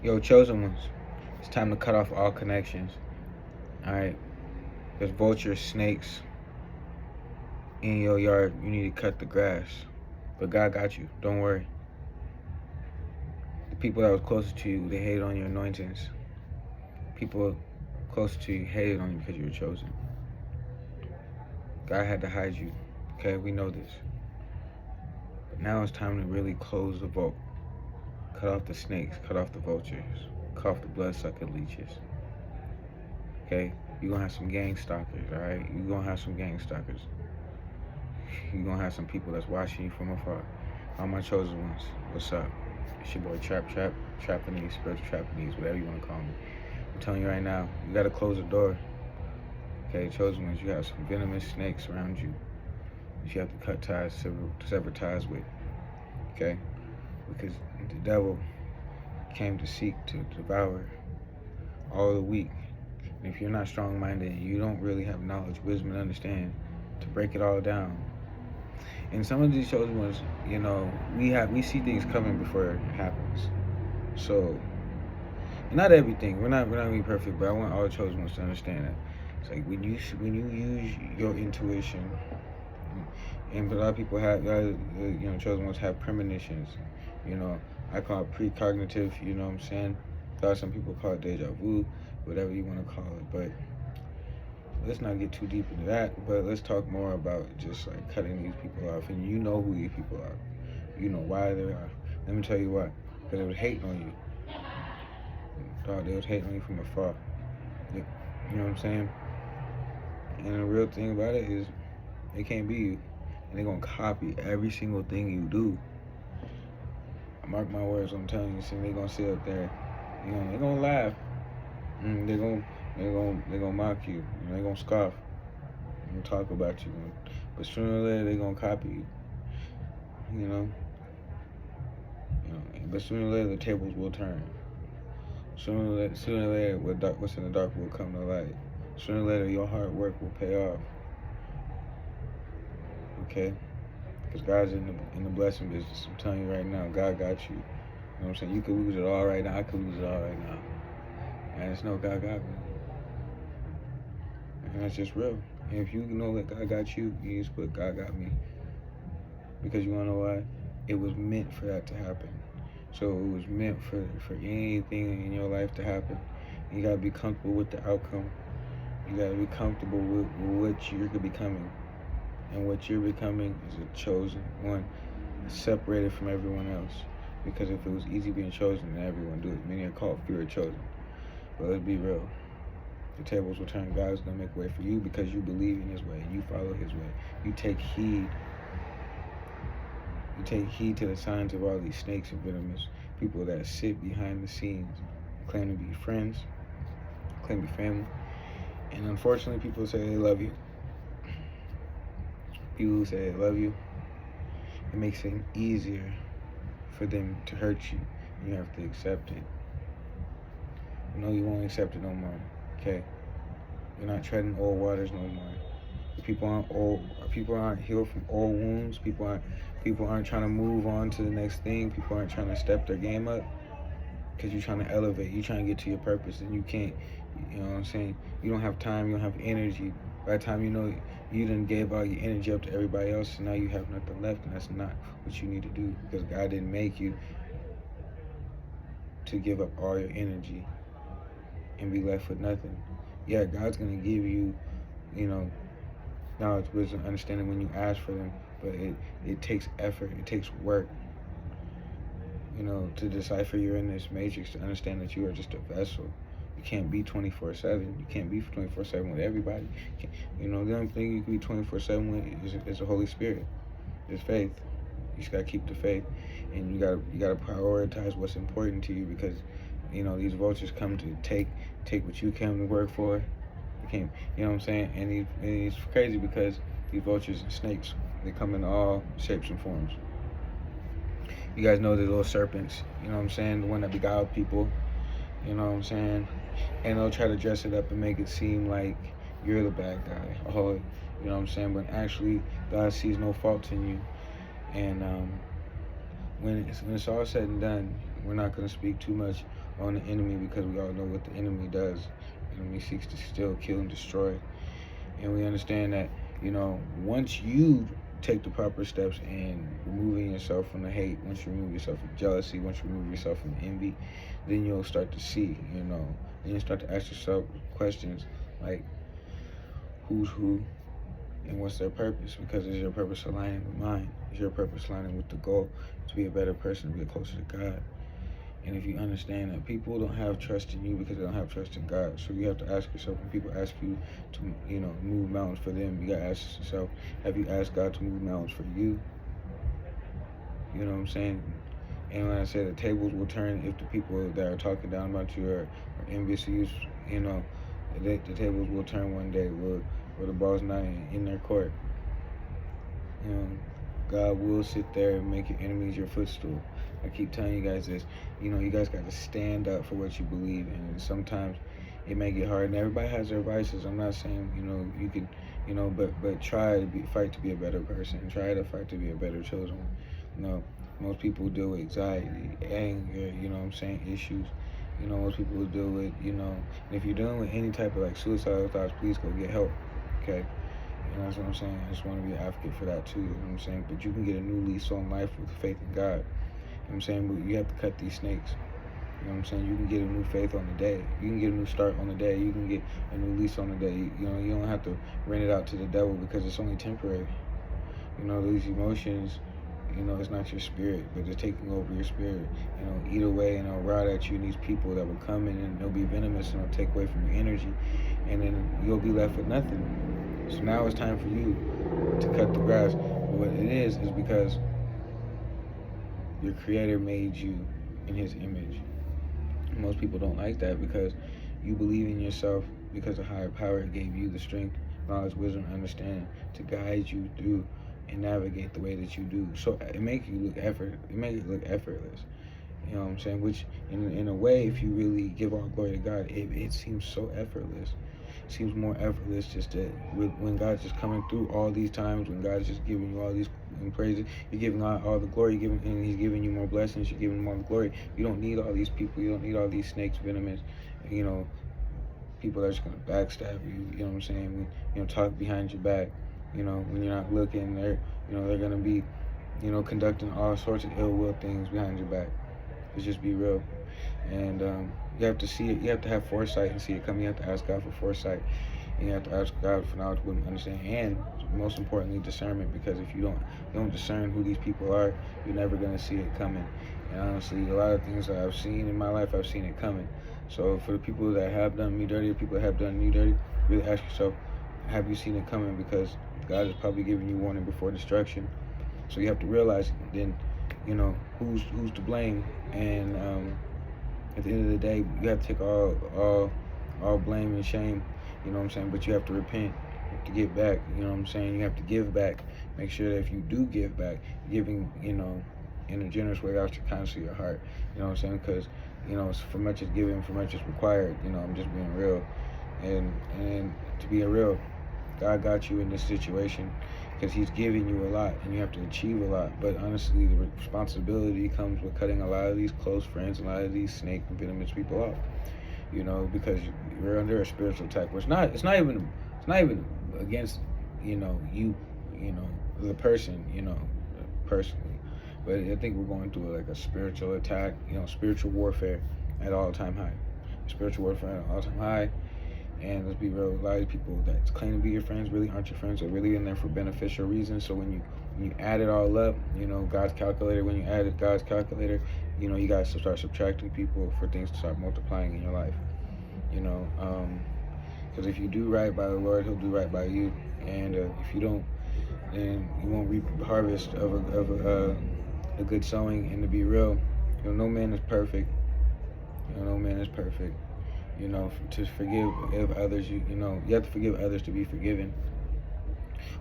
Yo, chosen ones, it's time to cut off all connections. Alright? There's vultures, snakes in your yard. You need to cut the grass. But God got you. Don't worry. The people that was closest to you, they hated on your anointings. People close to you hated on you because you were chosen. God had to hide you. Okay, we know this. But now it's time to really close the vault. Cut off the snakes, cut off the vultures, cut off the blood-sucking leeches. Okay? You're going to have some gang stalkers, alright? You're going to have some gang stalkers. You're going to have some people that's watching you from afar. All my chosen ones, what's up? It's your boy Trapanese, spiritual Trapanese, whatever you want to call me. I'm telling you right now, you got to close the door. Okay, chosen ones, you have some venomous snakes around you that you have to cut ties, sever ties with. Okay? Because the devil came to seek to devour all the weak. And if you're not strong-minded and you don't really have knowledge, wisdom, and understanding to break it all down. And some of these chosen ones, you know, we see things coming before it happens. So, not everything. We're not gonna be perfect, but I want all the chosen ones to understand that. It's like when you use your intuition, and a lot of people have, chosen ones have premonitions. You know, I call it precognitive. You know what I'm saying? Some people call it deja vu, whatever you want to call it. But let's not get too deep into that. But let's talk more about just like cutting these people off. And you know who these people are. You know why they are. Let me tell you why. Because they was hating on you. They was hating on you from afar. You know what I'm saying? And the real thing about it is they can't be you. And they're going to copy every single thing you do. Mark my words, I'm telling you. See, they're going to sit up there. You know, they're going to laugh. They're gonna mock you. They're going to scoff. They're going to talk about you. But sooner or later, they're going to copy you. You know? But sooner or later, the tables will turn. Sooner or later, what's in the dark will come to light. Sooner or later, your hard work will pay off. Okay? Because God's in the blessing business. I'm telling you right now, God got you. You know what I'm saying? You could lose it all right now. I could lose it all right now. And I just know God got me. And that's just real. And if you know that God got you, you just put God got me. Because you want to know why? It was meant for that to happen. So it was meant for anything in your life to happen. You got to be comfortable with the outcome. You got to be comfortable with what you're becoming. And what you're becoming is a chosen one, separated from everyone else. Because if it was easy being chosen, then everyone do it. Many are called, few are chosen. But let's be real. The tables will turn. God's going to make way for you because you believe in His way. You follow His way. You take heed. You take heed to the signs of all these snakes and venomous people that sit behind the scenes, claim to be friends, claim to be family. And unfortunately, people say they love you. People who say they love you, it makes it easier for them to hurt you. You have to accept it. No, you won't accept it no more. Okay? You're not treading old waters no more. People aren't healed from old wounds. People aren't trying to move on to the next thing. People aren't trying to step their game up because you're trying to elevate. You're trying to get to your purpose, and you can't. You know what I'm saying? You don't have time. You don't have energy. By the time you know you done gave all your energy up to everybody else, and now you have nothing left, and that's not what you need to do because God didn't make you to give up all your energy and be left with nothing. Yeah, God's gonna give you, knowledge, wisdom, understanding when you ask for them, but it takes effort, it takes work, to decipher you're in this matrix, to understand that you are just a vessel. You can't be 24/7. You can't be 24/7 with everybody. The only thing you can be 24/7 with is the Holy Spirit. It's faith. You just gotta keep the faith, and you gotta prioritize what's important to you because, these vultures come to take what you came to work for. You know what I'm saying? And it's crazy because these vultures and snakes, they come in all shapes and forms. You guys know the little serpents, you know what I'm saying? The one that beguile people, you know what I'm saying? And they'll try to dress it up and make it seem like you're the bad guy. Oh, you know what I'm saying? But actually, God sees no faults in you. And when it's all said and done, We're not going to speak too much on the enemy because we all know what the enemy does. The enemy seeks to steal, kill, and destroy. And we understand that, once you take the proper steps in removing yourself from the hate, once you remove yourself from jealousy, once you remove yourself from envy, then you'll start to see, then you start to ask yourself questions like, who's who and what's their purpose? Because is your purpose aligning with mine? Is your purpose aligning with the goal to be a better person, to get closer to God? And if you understand that people don't have trust in you because they don't have trust in God, so you have to ask yourself, when people ask you to, move mountains for them, you gotta ask yourself, have you asked God to move mountains for you? You know what I'm saying? And when I say the tables will turn if the people that are talking down about you are envious of you, the tables will turn one day where the ball's not in their court. God will sit there and make your enemies your footstool. I keep telling you guys this. You guys got to stand up for what you believe in. And sometimes it may get hard, and everybody has their vices. I'm not saying, you can, but try to fight to be a better person. Try to fight to be a better chosen one. Most people deal with anxiety, anger, issues. Most people deal with, and if you're dealing with any type of suicidal thoughts, please go get help, okay? And that's what I'm saying. I just want to be an advocate for that too. You know what I'm saying? But you can get a new lease on life with faith in God. You know what I'm saying? But you have to cut these snakes. You know what I'm saying? You can get a new faith on the day. You can get a new start on the day. You can get a new lease on the day. You don't have to rent it out to the devil because it's only temporary. These emotions, it's not your spirit, but they're taking over your spirit. Eat away and they'll rot at you. And these people that will come in and they'll be venomous and they'll take away from your energy. And then you'll be left with nothing. So now it's time for you to cut the grass. But what it is because your Creator made you in His image. Most people don't like that because you believe in yourself, because a higher power gave you the strength, knowledge, wisdom, understanding to guide you through and navigate the way that you do. So it makes you look effortless. You know what I'm saying? Which in a way, if you really give all glory to God, it seems so effortless. It seems more effortless just that when God's just coming through all these times, when God's just giving you all these praises, you're giving all the glory, and He's giving you more blessings, you're giving Him all the glory. You don't need all these people, you don't need all these snakes, venomous, people that are just gonna backstab you, you know what I'm saying? Talk behind your back, when you're not looking, they're gonna be, conducting all sorts of ill will things behind your back. Let's just be real. And you have to see it. You have to have foresight and see it coming. You have to ask God for foresight, and you have to ask God for knowledge, wisdom, understanding, and most importantly, discernment. Because if you don't discern who these people are, you're never gonna see it coming. And honestly, a lot of things that I've seen in my life, I've seen it coming. So for the people that have done me dirty, or people that have done you dirty, really ask yourself, have you seen it coming? Because God is probably giving you warning before destruction. So you have to realize then, who's to blame. And at the end of the day, you have to take all blame and shame, you know what I'm saying? But you have to repent, you have to get back, you know what I'm saying? You have to give back. Make sure that if you do give back, giving, in a generous way out your kindness of your heart, you know what I'm saying? Because, for much is given, for much is required, I'm just being real. And to be real, God got you in this situation because He's giving you a lot and you have to achieve a lot. But honestly, the responsibility comes with cutting a lot of these close friends, a lot of these snake and venomous people off. Because you're under a spiritual attack. It's not even against, the person, personally. But I think we're going through a spiritual attack, spiritual warfare at all-time high. Spiritual warfare at all-time high. And let's be real, a lot of people that claim to be your friends really aren't your friends. They're really in there for beneficial reasons. So when you add it all up, God's calculator, when you add God's calculator, you guys start subtracting people for things to start multiplying in your life. Because if you do right by the Lord, He'll do right by you. And if you don't, then you won't reap the harvest of a good sowing. And to be real, no man is perfect. No man is perfect. To forgive others, you have to forgive others to be forgiven.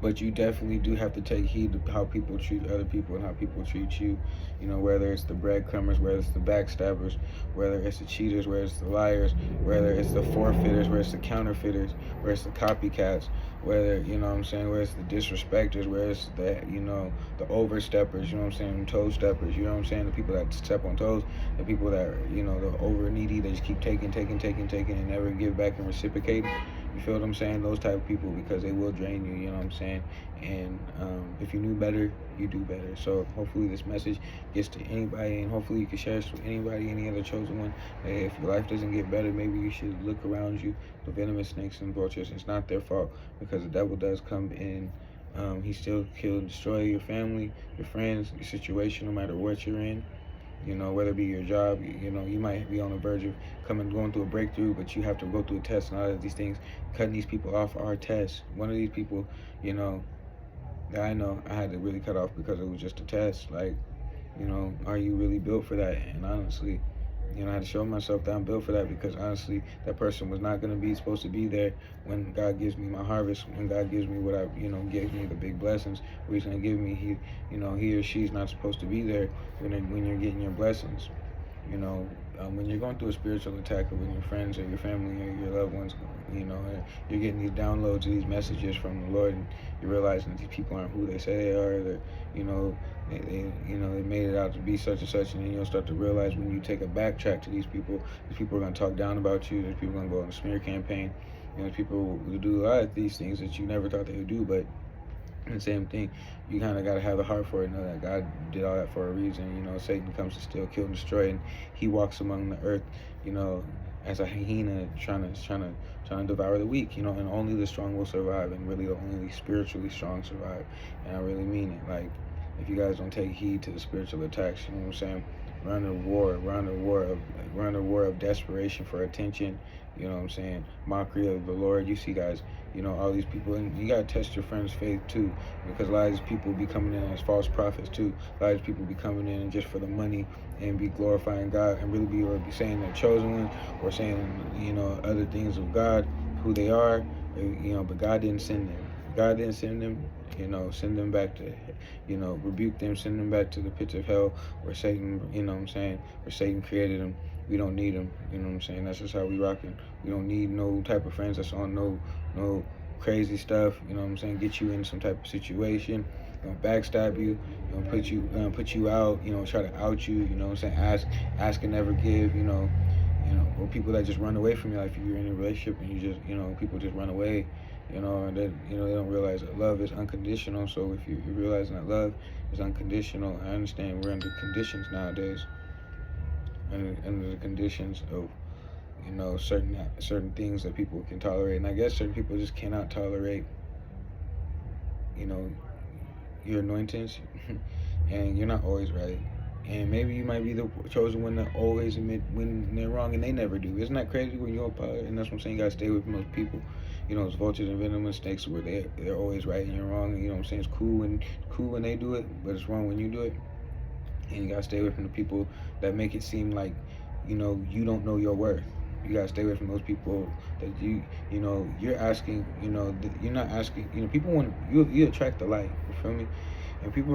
But you definitely do have to take heed to how people treat other people and how people treat you. You know, whether it's the breadcrumbers, whether it's the backstabbers, whether it's the cheaters, whether it's the liars, whether it's the forfeiters, whether it's the counterfeiters, whether it's the copycats, whether, you know what I'm saying, whether it's the disrespecters, whether it's the, you know, the oversteppers, you know what I'm saying, toe steppers, you know what I'm saying, the people that step on toes, the people that, you know, the over needy, they just keep taking, and never give back and reciprocate. You feel what I'm saying? Those type of people, because they will drain you, you know what I'm saying? And if you knew better, you do better. So hopefully this message gets to anybody, and hopefully you can share this with anybody, any other chosen one. Hey, if your life doesn't get better, maybe you should look around you. The venomous snakes and vultures, it's not their fault, because the devil does come in. He still kill and destroy your family, your friends, your situation, no matter what you're in. You know, whether it be your job, you know, you might be on the verge of going through a breakthrough, but you have to go through a test, and all of these things. Cutting these people off are tests. One of these people, you know, that I know I had to really cut off because it was just a test. Like, you know, are you really built for that? And honestly, you know, I had to show myself that I'm built for that, because honestly, that person was not going to be supposed to be there when God gives me my harvest, when God gives me what I, you know, gave me the big blessings, what He's going to give me. You know, he or she's not supposed to be there when you're getting your blessings. You know, when you're going through a spiritual attack, or when your friends or your family or your loved ones, you know, you're getting these downloads of these messages from the Lord, and you're realizing that these people aren't who they say they are. That, you know, they made it out to be such and such, and then you'll start to realize when you take a backtrack to these people are going to talk down about you. There's people going to go on a smear campaign. You know, people will do a lot of these things that you never thought they would do, but and same thing, you kind of got to have the heart for it, know that God did all that for a reason. You know, Satan comes to steal, kill, and destroy, and he walks among the earth, you know, as a hyena trying to devour the weak, you know, and only the strong will survive, and really only the spiritually strong survive. And I really mean it. Like, if you guys don't take heed to the spiritual attacks, you know what I'm saying? We're under war of desperation for attention. You know what I'm saying? Mockery of the Lord. You see, guys, you know, all these people, and you gotta test your friends' faith too, because a lot of these people be coming in as false prophets too. A lot of these people be coming in just for the money and be glorifying God, and really be saying they're chosen ones, or saying, you know, other things of God, who they are, you know, but God didn't send them. God didn't send them. You know, send them back to, you know, rebuke them, send them back to the pits of hell, where Satan, you know what I'm saying, where Satan created them. We don't need them, you know what I'm saying? That's just how we rocking. We don't need no type of friends that's on no crazy stuff, you know what I'm saying? Get you in some type of situation, gonna backstab you, gonna put you out, you know, try to out you, you know what I'm saying? Ask and never give, you know, or people that just run away from you. Like, if you're in a relationship and you just, you know, people just run away, you know, and then, you know, they don't realize that love is unconditional. So if you're realizing that love is unconditional, I understand we're under conditions nowadays, under the conditions of, you know, certain things that people can tolerate, and I guess certain people just cannot tolerate, you know, your anointings, and you're not always right. And maybe you might be the chosen one that always admit when they're wrong, and they never do. Isn't that crazy when you're a pilot? And that's what I'm saying. You gotta stay away from those people. You know, those vultures and venomous snakes, where they're always right and you're wrong. And, you know what I'm saying? It's cool when they do it, but it's wrong when you do it. And you gotta stay away from the people that make it seem like, you know, you don't know your worth. You gotta stay away from those people that you know, you're asking, you know, you're not asking. You know, people want you attract the light. You feel me? And people